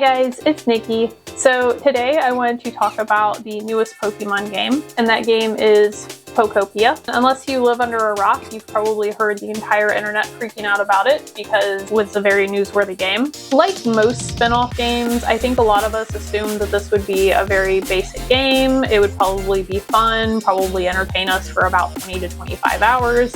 guys, it's Nikki. So today I wanted to talk about the newest Pokemon game, and that game is Pokopia. Unless you live under a rock, you've probably heard the entire internet freaking out about it because it was a very newsworthy game. Like most spin-off games, I think a lot of us assumed that this would be a very basic game. It would probably be fun, probably entertain us for about 20 to 25 hours.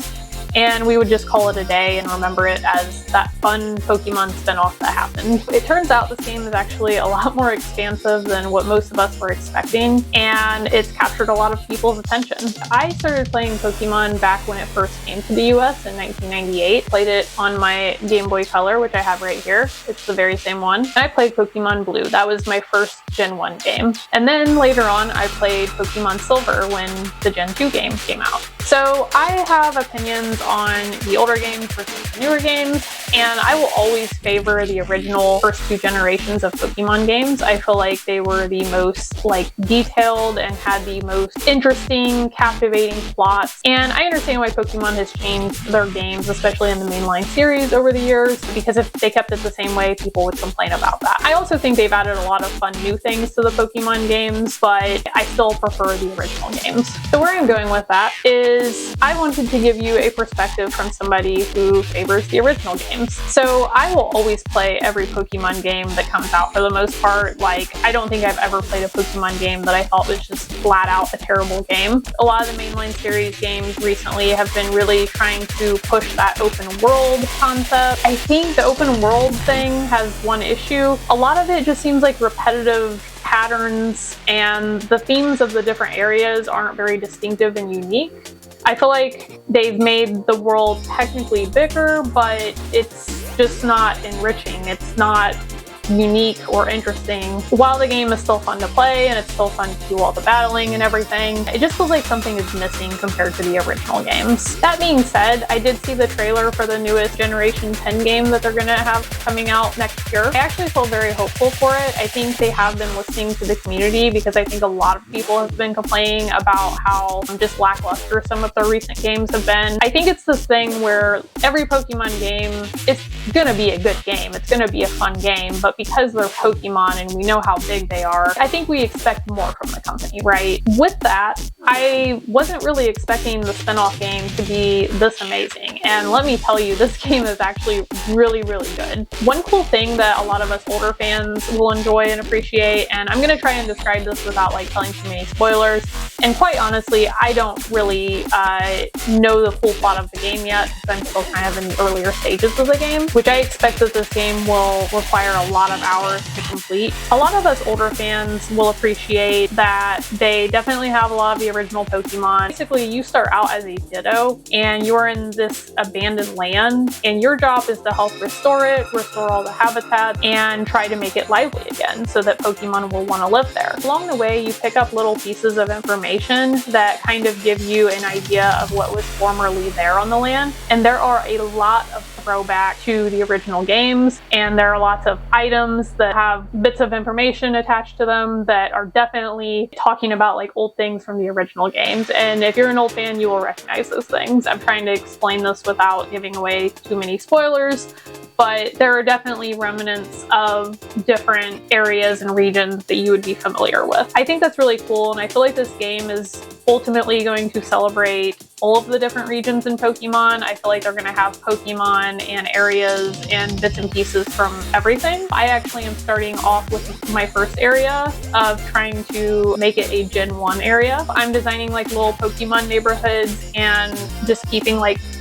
And we would just call it a day and remember it as that fun Pokemon spin-off that happened. It turns out this game is actually a lot more expansive than what most of us were expecting, and it's captured a lot of people's attention. I started playing Pokemon back when it first came to the US in 1998. Played it on my Game Boy Color, which I have right here. It's the very same one. And I played Pokemon Blue. That was my first Gen 1 game. And then later on, I played Pokemon Silver when the Gen 2 game came out. So I have opinions on the older games versus the newer games, and I will always favor the original first two generations of Pokemon games. I feel like they were the most detailed and had the most interesting, captivating plots. And I understand why Pokemon has changed their games, especially in the mainline series over the years, because if they kept it the same way, people would complain about that. I also think they've added a lot of fun new things to the Pokemon games, but I still prefer the original games. So where I'm going with that is I wanted to give you a perspective from somebody who favors the original games. So I will always play every Pokemon game that comes out for the most part. I don't think I've ever played a Pokemon game that I thought was just flat out a terrible game. A lot of the mainline series games recently have been really trying to push that open world concept. I think the open world thing has one issue. A lot of it just seems like repetitive patterns, and the themes of the different areas aren't very distinctive and unique. I feel like they've made the world technically bigger, but it's just not enriching. It's not unique or interesting. While the game is still fun to play and it's still fun to do all the battling and everything, it just feels like something is missing compared to the original games. That being said, I did see the trailer for the newest Generation 10 game that they're gonna have coming out next year. I actually feel very hopeful for it. I think they have been listening to the community because I think a lot of people have been complaining about how just lackluster some of their recent games have been. I think it's this thing where every Pokemon game, it's gonna be a good game. It's gonna be a fun game, but because they're Pokemon and we know how big they are, I think we expect more from the company, right? With that, I wasn't really expecting the spin-off game to be this amazing. And let me tell you, this game is actually really, really good. One cool thing that a lot of us older fans will enjoy and appreciate, and I'm gonna try and describe this without telling too many spoilers, and quite honestly, I don't really know the full plot of the game yet because I'm still kind of in the earlier stages of the game, which I expect that this game will require a lot of hours to complete. A lot of us older fans will appreciate that they definitely have a lot of the original Pokemon. Basically, you start out as a Ditto and you're in this abandoned land, and your job is to help restore it, restore all the habitat, and try to make it lively again so that Pokemon will want to live there. Along the way, you pick up little pieces of information that kind of give you an idea of what was formerly there on the land, and there are a lot of throwback to the original games, and there are lots of items that have bits of information attached to them that are definitely talking about old things from the original games. And if you're an old fan, you will recognize those things. I'm trying to explain this without giving away too many spoilers, but there are definitely remnants of different areas and regions that you would be familiar with. I think that's really cool, and I feel like this game is ultimately going to celebrate all of the different regions in Pokemon. I feel like they're going to have Pokemon and areas and bits and pieces from everything. I actually am starting off with my first area of trying to make it a Gen 1 area. I'm designing little Pokemon neighborhoods and just keeping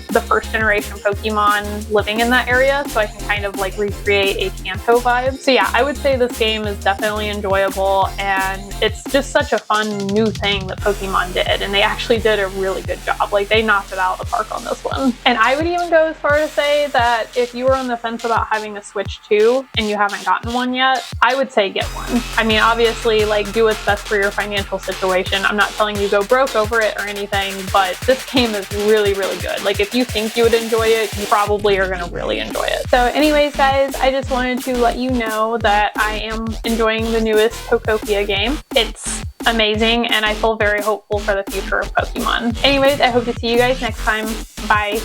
the first generation Pokemon living in that area, so I can kind of recreate a Kanto vibe. So yeah, I would say this game is definitely enjoyable, and it's just such a fun new thing that Pokemon did, and they actually did a really good job. They knocked it out of the park on this one. And I would even go as far to say that if you were on the fence about having a Switch 2 and you haven't gotten one yet, I would say get one. I mean, obviously, do what's best for your financial situation. I'm not telling you go broke over it or anything, but this game is really, really good. If you think you would enjoy it, you probably are going to really enjoy it. So anyways, guys, I just wanted to let you know that I am enjoying the newest Pokopia game. It's amazing, and I feel very hopeful for the future of Pokemon. Anyways, I hope to see you guys next time. Bye!